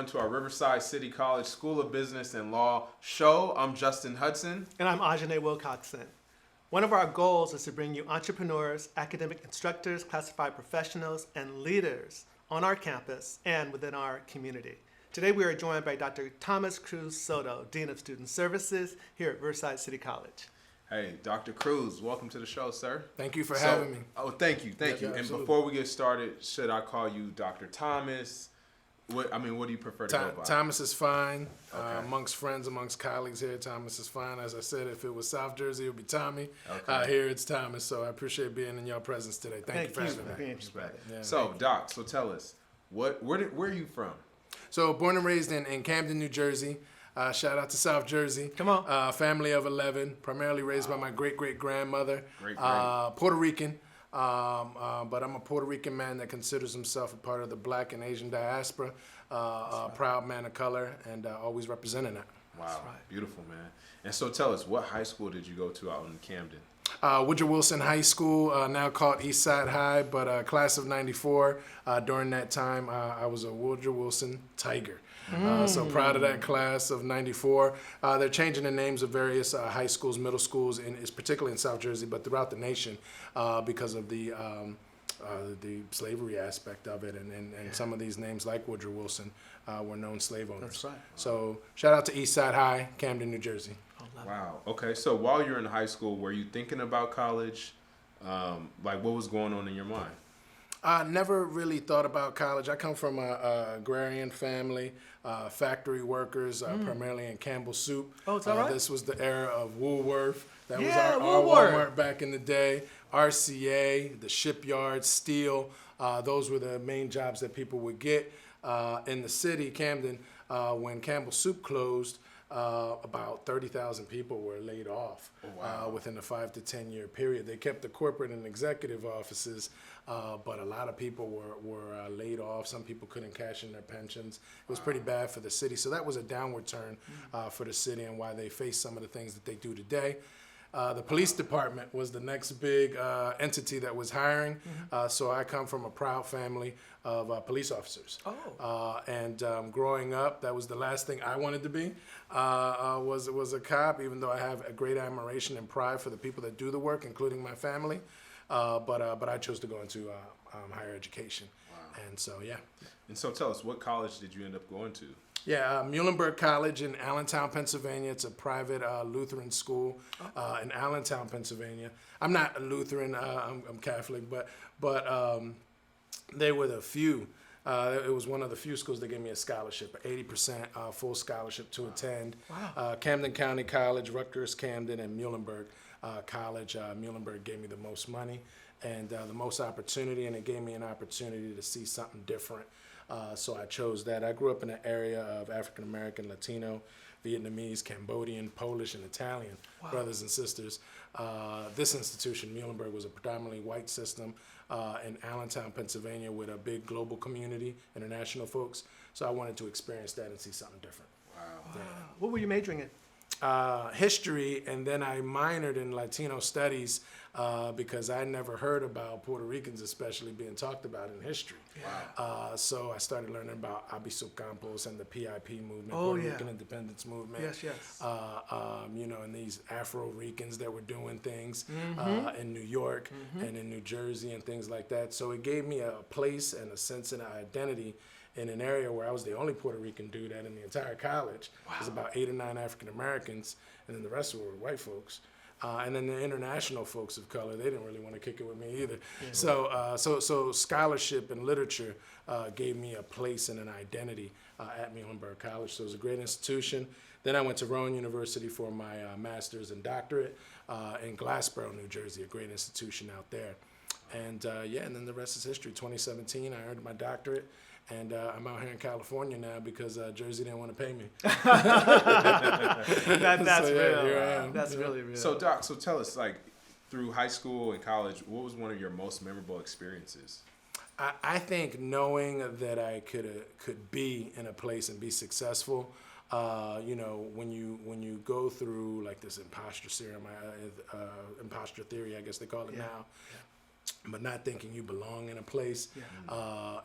to our Riverside City College School of Business and Law show. I'm Justin Hudson. And I'm Ajene Wilcoxson. One of our goals is to bring you entrepreneurs, academic instructors, classified professionals, and leaders on our campus and within our community. Today we are joined by Dr. Thomas Cruz Soto, Dean of Student Services here at Riverside City College. Hey, Dr. Cruz, welcome to the show, sir. Thank you for having me. Oh, thank you. And Absolutely. before we get started, should I call you Dr. Thomas? What do you prefer to go by? Thomas is fine. Okay. Amongst friends, amongst colleagues here, Thomas is fine. As I said, if it was South Jersey, it would be Tommy. Okay. Here it's Thomas, so I appreciate being in your presence today. Thank you for having me. Respect. Yeah, so, Doc, so tell us, where are you from? So born and raised in Camden, New Jersey. Shout out to South Jersey. Come on. Family of 11, primarily raised by my great-great-grandmother. Great. Puerto Rican. But I'm a Puerto Rican man that considers himself a part of the Black and Asian diaspora, proud man of color, and always representing that. Wow, right. Beautiful, man. And so tell us, what high school did you go to out in Camden? Woodrow Wilson High School, now called Eastside High, but class of 94. During that time, I was a Woodrow Wilson Tiger. So proud of that class of 94. They're changing the names of various high schools, middle schools, particularly in South Jersey, but throughout the nation because of the slavery aspect of it. And some of these names, like Woodrow Wilson, were known slave owners. That's right. Wow. So shout out to Eastside High, Camden, New Jersey. Wow. Okay. So while you're in high school, were you thinking about college? What was going on in your mind? I never really thought about college. I come from a agrarian family, factory workers, primarily in Campbell Soup. Oh, is that right? This was the era of Woolworth. That was Yeah, our Woolworth. Walmart back in the day. RCA, the shipyard, steel. Those were the main jobs that people would get in the city, Camden. When Campbell Soup closed, about 30,000 people were laid off within a 5 to 10 year period. They kept the corporate and executive offices, but a lot of people were laid off. Some people couldn't cash in their pensions. It was pretty bad for the city. So that was a downward turn for the city and why they face some of the things that they do today. The police department was the next big entity that was hiring. So I come from a proud family of police officers. And growing up, that was the last thing I wanted to be, was a cop, even though I have a great admiration and pride for the people that do the work, including my family. But I chose to go into higher education. Wow. And so, yeah. And so tell us, what college did you end up going to? Yeah, Muhlenberg College in Allentown, Pennsylvania. It's a private Lutheran school in Allentown, Pennsylvania. I'm not a Lutheran, I'm Catholic, but they were the few. It was one of the few schools that gave me a scholarship, 80% full scholarship to attend. Wow. Camden County College, Rutgers, Camden, and Muhlenberg College. Muhlenberg gave me the most money and the most opportunity, and it gave me an opportunity to see something different. So I chose that. I grew up in an area of African American, Latino, Vietnamese, Cambodian, Polish, and Italian brothers and sisters. This institution, Muhlenberg, was a predominantly white system in Allentown, Pennsylvania, with a big global community, international folks. So I wanted to experience that and see something different. Wow. Yeah. What were you majoring in? History, and then I minored in Latino studies because I never heard about Puerto Ricans especially being talked about in history. Wow. So I started learning about Abisu Campos and the PIP movement, Puerto Rican independence movement. Yes. And these Afro-Ricans that were doing things in New York and in New Jersey and things like that. So it gave me a place and a sense and an identity in an area where I was the only Puerto Rican dude in the entire college. There's about 8 or 9 African Americans, and then the rest were white folks. And then the international folks of color, they didn't really want to kick it with me either. Yeah. So scholarship and literature gave me a place and an identity at Muhlenberg College. So it was a great institution. Then I went to Rowan University for my master's and doctorate in Glassboro, New Jersey, a great institution out there. And and then the rest is history. 2017, I earned my doctorate. And I'm out here in California now because Jersey didn't want to pay me. That's real. Here I am. That's really real. So Doc, tell us, through high school and college, what was one of your most memorable experiences? I think knowing that I could be in a place and be successful. When you go through like this imposter theory, I guess they call it now. but not thinking you belong in a place,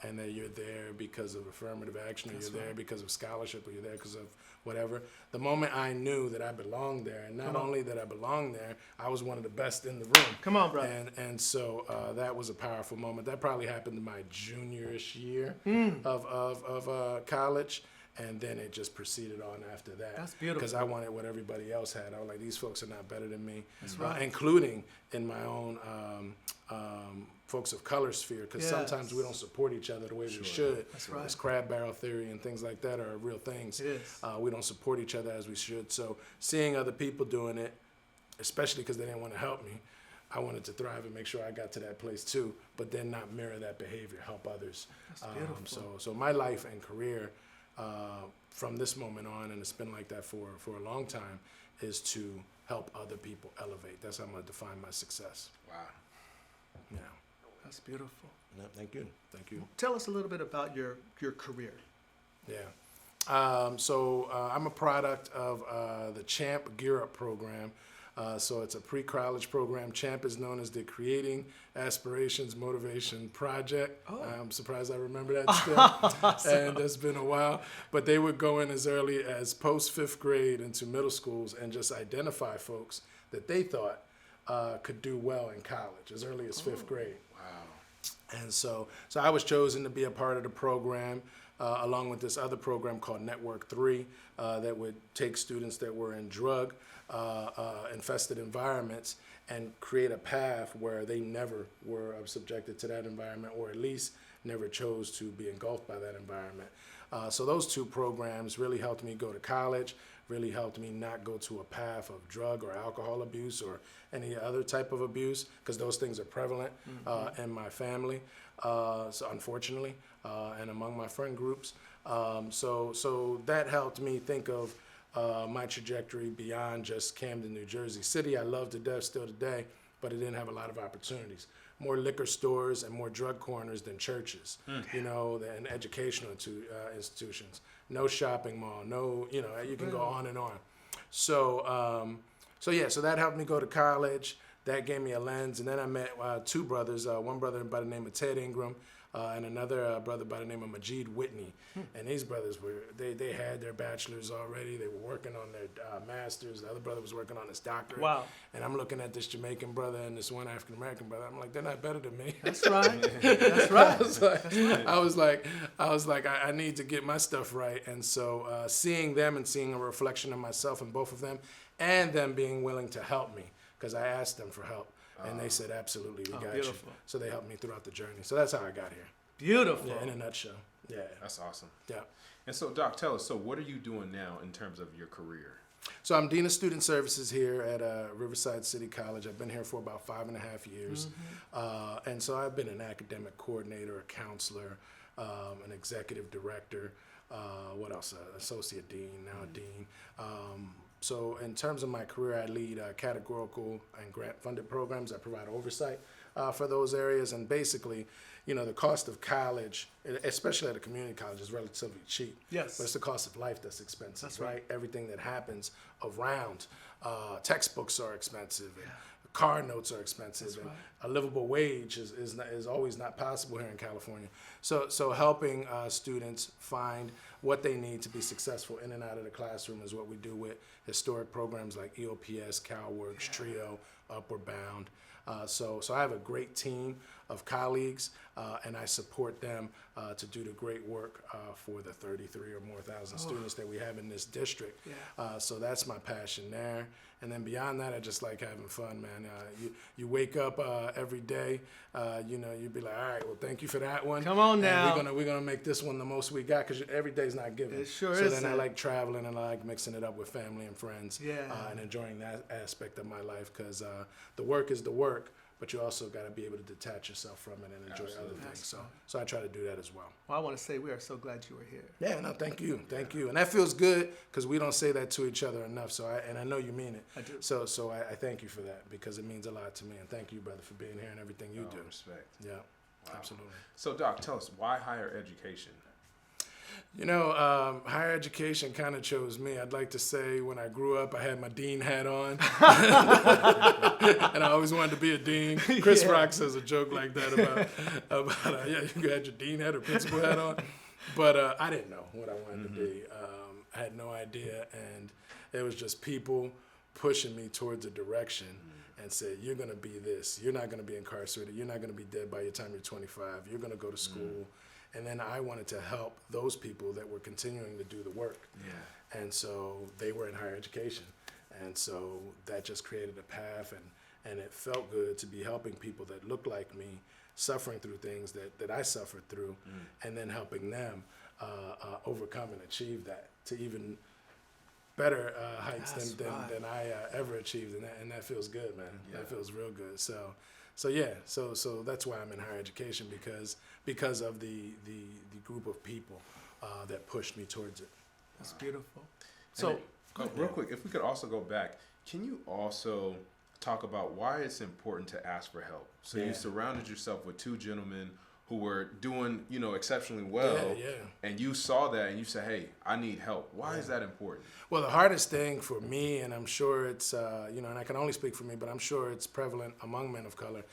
and that you're there because of affirmative action, or you're there because of scholarship, or you're there because of whatever. The moment I knew that I belonged there, and not only that I belonged there, I was one of the best in the room. Come on, brother. And so that was a powerful moment. That probably happened in my juniorish year of college. And then it just proceeded on after that. That's beautiful. Because I wanted what everybody else had. I was like, these folks are not better than me. That's right. Including in my own folks of color sphere. Because sometimes we don't support each other the way we should. That's right. This crab barrel theory and things like that are real things. It is. We don't support each other as we should. So seeing other people doing it, especially because they didn't want to help me, I wanted to thrive and make sure I got to that place too. But then not mirror that behavior, help others. That's beautiful. So my life and career, from this moment on, and it's been like that for a long time, is to help other people elevate. That's how I'm going to define my success. Wow. Yeah. That's beautiful. No, thank you. Thank you. Tell us a little bit about your career. Yeah. So I'm a product of the CHAMP Gear Up program. So it's a pre-college program. CHAMP is known as the Creating Aspirations Motivation Project. Oh. I'm surprised I remember that still. And it's been a while. But they would go in as early as post-fifth grade into middle schools and just identify folks that they thought could do well in college as early as fifth grade. Wow. And so I was chosen to be a part of the program, along with this other program called Network 3 that would take students that were in drug infested environments and create a path where they never were subjected to that environment, or at least never chose to be engulfed by that environment. So those two programs really helped me go to college, really helped me not go to a path of drug or alcohol abuse or any other type of abuse, because those things are prevalent in my family, so unfortunately, and among my friend groups. So that helped me think of my trajectory beyond just Camden, New Jersey City. I love to death still today, but it didn't have a lot of opportunities. More liquor stores and more drug corners than churches, you know, and educational institutions. No shopping mall, no, you know, you can go on and on. So that helped me go to college. That gave me a lens. And then I met two brothers, one brother by the name of Ted Ingram, and another brother by the name of Majid Whitney. And these brothers they had their bachelors already. They were working on their masters. The other brother was working on his doctorate. Wow. And I'm looking at this Jamaican brother and this one African American brother. I'm like, they're not better than me. That's right. That's right. I was like, I need to get my stuff right. And so seeing them and seeing a reflection of myself in both of them, and them being willing to help me, because I asked them for help. And they said, absolutely, we got beautiful. you. So they helped me throughout the journey. So that's how I got here. Beautiful. Yeah, in a nutshell. Yeah. That's awesome. Yeah. And so, Doc, tell us, so what are you doing now in terms of your career? So I'm Dean of Student Services here at Riverside City College. I've been here for about 5.5 years. And so I've been an academic coordinator, a counselor, an executive director, what else? Associate dean, now a dean. So in terms of my career, I lead categorical and grant-funded programs. I provide oversight for those areas. And basically, you know, the cost of college, especially at a community college, is relatively cheap. Yes. But it's the cost of life that's expensive, That's right. Everything that happens around. Textbooks are expensive. And car notes are expensive. That's And right. a livable wage is always not possible here in California. So helping students find what they need to be successful in and out of the classroom is what we do with historic programs like EOPS, CalWorks, TRIO, Upward Bound. So I have a great team of colleagues, and I support them to do the great work for the 33 or more thousand students that we have in this district. Yeah. So that's my passion there. And then beyond that, I just like having fun, man. You wake up every day, you know, you'd be like, all right, well, thank you for that one. Come on now. And we're gonna make this one the most we got, because every day's not given. It sure so is. then I like traveling, and I like mixing it up with family and friends, Yeah. and enjoying that aspect of my life, because the work is the work, but you also got to be able to detach yourself from it and enjoy other things. So I try to do that as well. Well, I want to say we are so glad you were here. Yeah, no, thank you, and that feels good, because we don't say that to each other enough. So I know you mean it. I do. So I thank you for that, because it means a lot to me, and thank you, brother, for being here and everything you do. Respect. Yeah, Wow. absolutely. So, Doc, tell us, why higher education? Higher education kind of chose me. I'd like to say when I grew up, I had my dean hat on. And I always wanted to be a dean. Chris Rock says a joke like that about you had your dean hat or principal hat on. But I didn't know what I wanted to be. I had no idea. And it was just people pushing me towards a direction and said, you're going to be this. You're not going to be incarcerated. You're not going to be dead by the time you're 25. You're going to go to school. And then I wanted to help those people that were continuing to do the work. Yeah. And so they were in higher education. And so that just created a path, and it felt good to be helping people that looked like me, suffering through things that I suffered through, and then helping them overcome and achieve that to even better heights than I ever achieved. And that feels good, man. Yeah. That feels real good. So that's why I'm in higher education, because of the group of people that pushed me towards it. That's beautiful. So, real quick, if we could also go back, can you also talk about why it's important to ask for help? So you surrounded yourself with two gentlemen who were doing, exceptionally well, and you saw that and you said, hey, I need help. Why is that important? Well, the hardest thing for me, and I'm sure it's, and I can only speak for me, but I'm sure it's prevalent among men of color,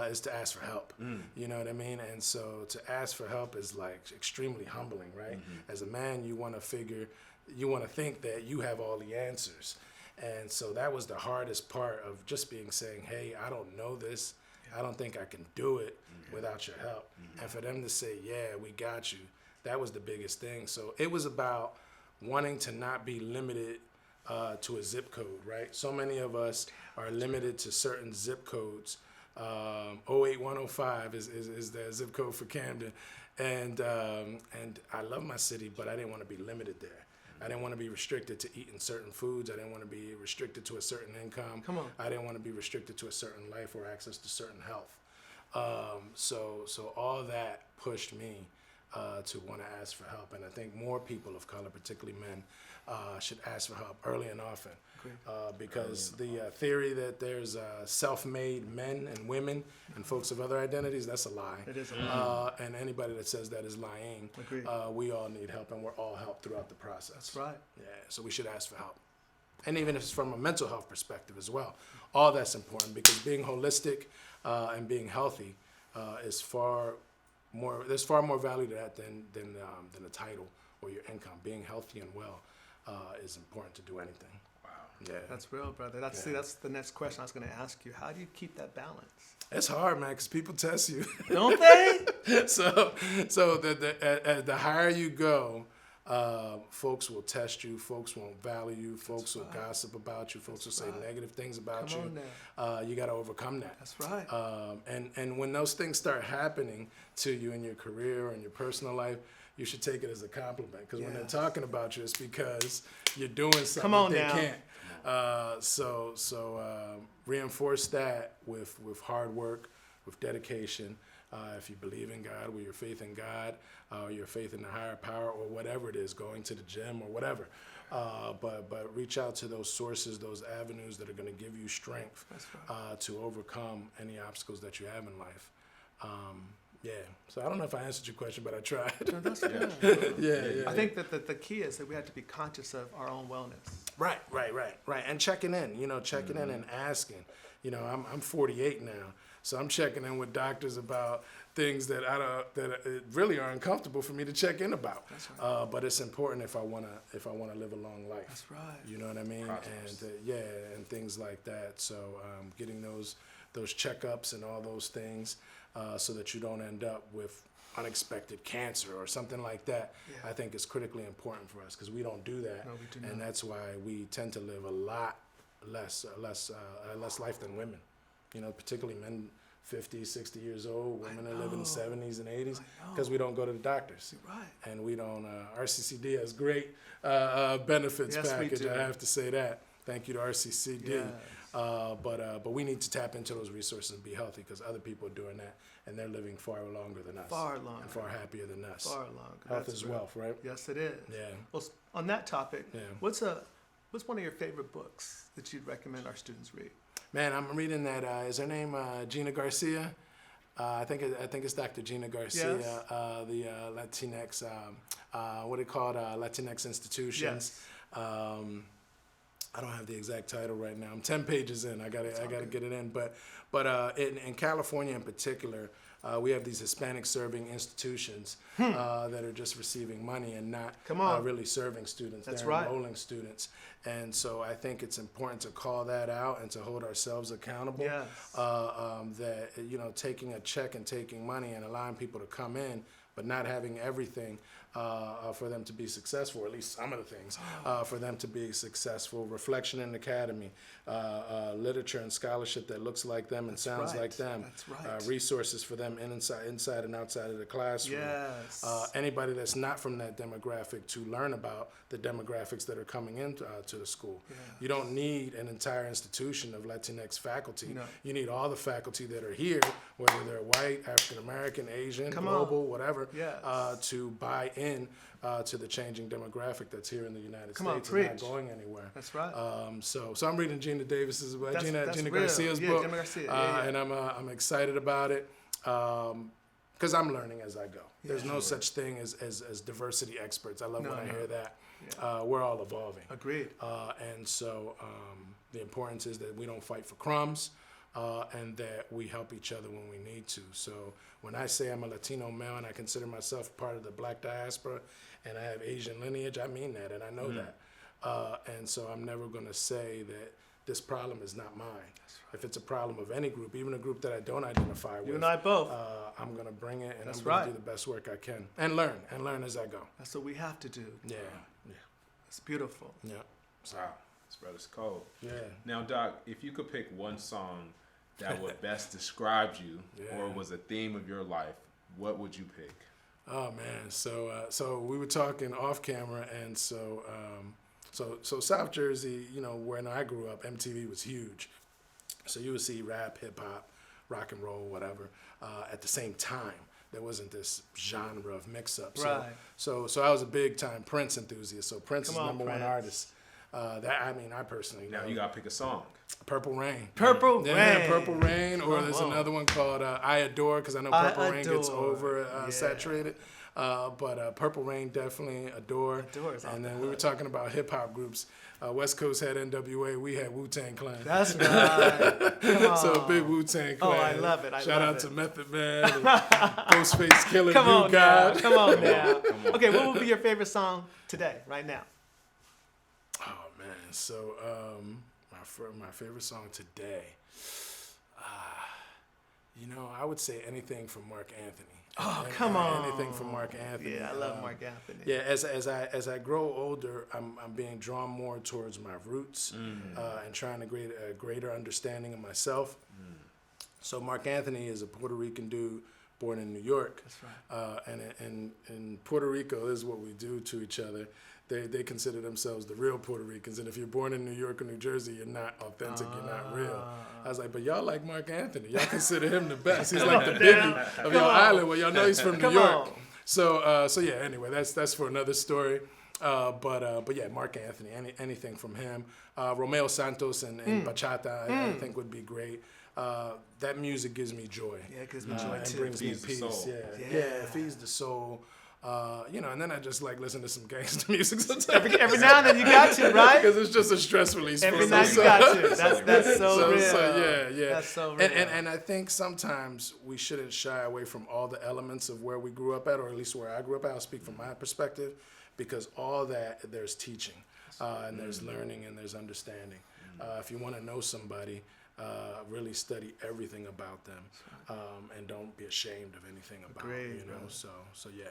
is to ask for help. You know what I mean? And so to ask for help is like extremely humbling, right? As a man, you want to think that you have all the answers. And so that was the hardest part of just saying, hey, I don't know this. I don't think I can do it without your help. And for them to say, yeah, we got you, that was the biggest thing. So it was about wanting to not be limited to a zip code, right? So many of us are limited to certain zip codes. 08105 is the zip code for Camden. And I love my city, but I didn't want to be limited there. I didn't want to be restricted to eating certain foods. I didn't want to be restricted to a certain income. Come on. I didn't want to be restricted to a certain life or access to certain health. So all that pushed me to want to ask for help. And I think more people of color, particularly men, should ask for help early and often. Because the theory that there's self-made men and women and folks of other identities, that's a lie. It is a lie. And anybody that says that is lying. We all need help, and we're all helped throughout the process. That's right. Yeah, so we should ask for help. And even if it's from a mental health perspective as well. All that's important, because being holistic and being healthy is there's far more value to that than a title or your income. Being healthy and well is important to do anything. Yeah, that's real, brother. That's the next question I was going to ask you. How do you keep that balance? It's hard, man, because people test you. Don't they? so the higher you go, folks will test you. Folks won't value you. Folks will gossip about you. Folks will say negative things about you. You got to overcome that. That's right. And when those things start happening to you in your career or in your personal life, you should take it as a compliment, because when they're talking about you, it's because you're doing something they can't. So reinforce that with hard work, with dedication. If you believe in God, with your faith in God, your faith in the higher power, or whatever it is, going to the gym or whatever. But reach out to those sources, those avenues that are going to give you strength to overcome any obstacles that you have in life. So I don't know if I answered your question, but I tried. No, that's good. Yeah. I think that the key is that we have to be conscious of our own wellness. Right. And checking in, checking in and asking. I'm 48 now, so I'm checking in with doctors about things that really are uncomfortable for me to check in about. That's right. But it's important if I wanna live a long life. That's right. You know what I mean? Process. And and things like that. So getting those checkups and all those things, so that you don't end up with unexpected cancer or something like that, I think is critically important for us, because we don't do that. No, we do not. And that's why we tend to live a lot less life than women. Particularly men 50, 60 years old. Women are living 70s and 80s because we don't go to the doctors. You're right. And we don't. RCCD has great benefits package. I have to say that. Thank you to RCCD. Yes. But we need to tap into those resources and be healthy, because other people are doing that, and they're living far longer than us. Far longer. And far happier than us. Far longer. Health That's is real. wealth, right? Yes, it is. Yeah. Well, on that topic, Yeah. what's one of your favorite books that you'd recommend our students read? Man, I'm reading that. Is her name Gina Garcia? I think it's Dr. Gina Garcia, Yes. The Latinx, what they call Latinx institutions. Yes. I don't have the exact title right now. I'm 10 pages in. I gotta get it in. But in California in particular, we have these Hispanic serving institutions that are just receiving money and not really serving students. That's They're right. enrolling students. And so I think it's important to call that out and to hold ourselves accountable. Yes. That, taking a check and taking money and allowing people to come in, but not having everything for them to be successful, or at least some of the things for them to be successful. Reflection in Academy, literature and scholarship that looks like them and sounds like them. That's right. Resources for them inside and outside of the classroom. Yes. Anybody that's not from that demographic to learn about the demographics that are coming into to the school. Yeah. You don't need an entire institution of Latinx faculty. No. You need all the faculty that are here, whether they're white, African American, Asian, Come global, whatever, Yes. to buy in to the changing demographic that's here in the United Come on, States and not preach. going anywhere. That's right. So I'm reading Gina Davis's book, That's Gina real. Garcia's Yeah, book, Gina Garcia. Yeah. and I'm excited about it because I'm learning as I go. There's no such thing as diversity experts. I love when I hear that. Yeah. We're all evolving. Agreed. And so the importance is that we don't fight for crumbs and that we help each other when we need to. So when I say I'm a Latino male and I consider myself part of the Black diaspora and I have Asian lineage, I mean that and I know that. And so I'm never going to say that this problem is not mine. If it's a problem of any group, even a group that I don't identify with, You and I both. I'm going to bring it and That's I'm going right. to do the best work I can and learn as I go. That's what we have to do. Yeah. It's beautiful. Yeah. Wow, this brother's cold. Yeah. Now, Doc, if you could pick one song that would best describe you or was a theme of your life, what would you pick? Oh man, so we were talking off camera, and so South Jersey, when I grew up, MTV was huge. So you would see rap, hip hop, rock and roll, whatever, at the same time. There wasn't this genre of mix-up. Right. So I was a big-time Prince enthusiast. So Prince is Come on, number one Prince. artist. I personally Now know. you gotta pick a song. Purple Rain. Purple Yeah, Rain. Purple Rain. Or there's on. another one called I Adore, because I know I Purple Rain gets Adore. over Yeah. saturated. But Purple Rain, definitely Adore. Adore is off And the then we were talking about hip hop groups. West Coast had NWA, we had Wu-Tang Clan. That's right. Come on. So big Wu-Tang Clan. Oh, I love it. Shout love out it. to Method Man, and Ghostface Killer, Come New on God. now. Come on now. Come on. Okay, what would be your favorite song today, right now? Oh man, so my favorite song today, I would say anything from Mark Anthony. Oh, come on. Anything from Mark Anthony. Yeah, I love Mark Anthony. Yeah, as I grow older, I'm being drawn more towards my roots and trying to create a greater understanding of myself. So Mark Anthony is a Puerto Rican dude born in New York. That's right. And in Puerto Rico, this is what we do to each other. They consider themselves the real Puerto Ricans. And if you're born in New York or New Jersey, you're not authentic, you're not real. I was like, but y'all like Mark Anthony. Y'all consider him the best. He's like the Biggie of your island. Well, y'all know he's from New Come York. on. So yeah, anyway, that's for another story. But yeah, Mark Anthony, anything from him. Romeo Santos and bachata, I think would be great. That music gives me joy. Yeah, it gives me joy And too. brings me Feeds the peace. soul. Yeah, it feeds the soul. And then I just like listen to some gangster music sometimes. Every now and then you got to, right? Because it's just a stress release. Every for night me. you got to. That's so real. Yeah. That's so real. And I think sometimes we shouldn't shy away from all the elements of where we grew up at, or at least where I grew up at. I'll speak from my perspective, because all that, there's teaching, and there's learning, and there's understanding. If you want to know somebody, really study everything about them, and don't be ashamed of anything about Agreed, them. brother. So yeah.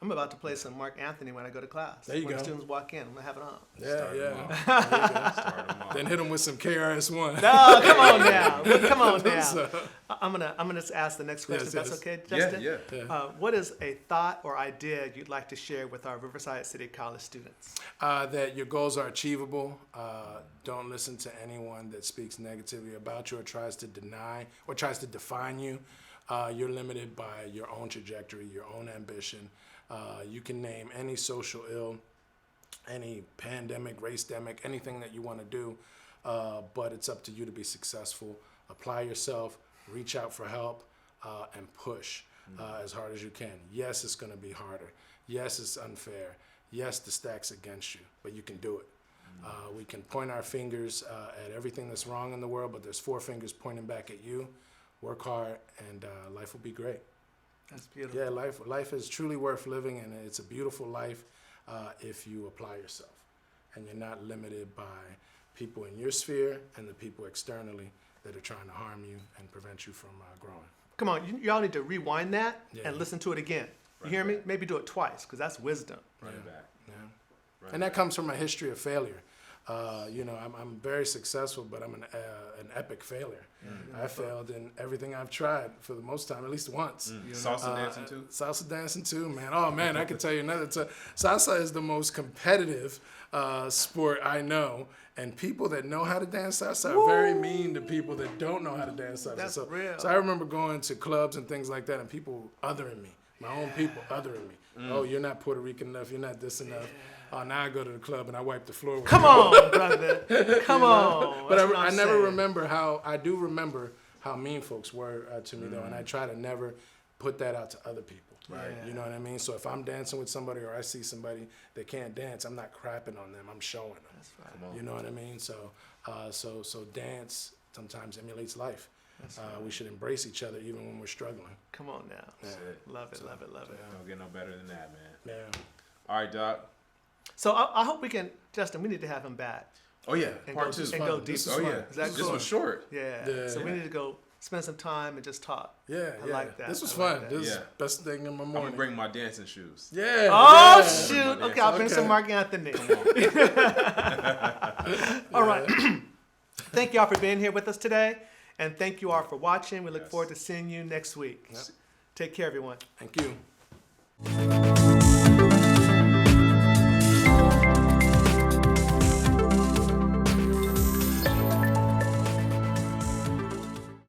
I'm about to play some Mark Anthony when I go to class. There you when go. the students walk in, I'm gonna have it on. Start 'em Yeah. off. There you go. Start 'em off. Then hit them with some KRS-One. No, come on now. Come on now. So- I'm gonna just ask the next question. Yes, if that's yes. okay, Justin? Yeah. What is a thought or idea you'd like to share with our Riverside City College students? That your goals are achievable. Don't listen to anyone that speaks negatively about you or tries to deny or tries to define you. You're limited by your own trajectory, your own ambition. You can name any social ill, any pandemic, race-demic, anything that you want to do, but it's up to you to be successful. Apply yourself, reach out for help, and push as hard as you can. Yes, it's going to be harder. Yes, it's unfair. Yes, the stack's against you, but you can do it. We can point our fingers at everything that's wrong in the world, but there's 4 fingers pointing back at you. Work hard, and life will be great. That's beautiful. Yeah, life is truly worth living, and it's a beautiful life if you apply yourself. And you're not limited by people in your sphere and the people externally that are trying to harm you and prevent you from growing. Come on, y'all need to rewind that Yeah. and listen to it again. You hear me? Maybe do it twice, because that's wisdom. Run it back. Yeah. Run And it that back. comes from a history of failure. I'm very successful, but I'm an epic failure. I failed in everything I've tried for the most time, at least once. Salsa dancing too? Salsa dancing too, man. Oh man, I can tell you another time. Salsa is the most competitive sport I know, and people that know how to dance salsa are very mean to people that don't know how to dance salsa. That's real. So I remember going to clubs and things like that, and people othering me. My own people othering me. Oh, you're not Puerto Rican enough. You're not this enough. Oh, now I go to the club and I wipe the floor with Come you. on, brother. Come on. But That's what I I'm never saying. remember I do remember how mean folks were to me though, and I try to never put that out to other people. Right. You know what I mean? So if I'm dancing with somebody or I see somebody that can't dance, I'm not crapping on them. I'm showing them. That's right. Come on. You know what I mean? So so dance sometimes emulates life. We should embrace each other even when we're struggling. Come on now. That's it. Love it, love it, love it. Don't get no better than that, man. Yeah. All right, Doc. So I hope we can, Justin, we need to have him back. Oh, yeah. And Part go, 2. and fun. go This deeper. is Oh, fun. yeah. Is that This cool? was short. Yeah. So we Yeah. need to go spend some time and just talk. Yeah, I yeah. like that. This was I like fun. that. This is Yeah. best thing in my I'm morning. going to bring my dancing shoes. Yeah. Oh, yeah. shoot. Okay, I'll bring Okay. some Mark Anthony. Come on. All right. Thank you all for being here with us today. And thank you all for watching. We look Yes. forward to seeing you next week. Yep. Take care, everyone. Thank you.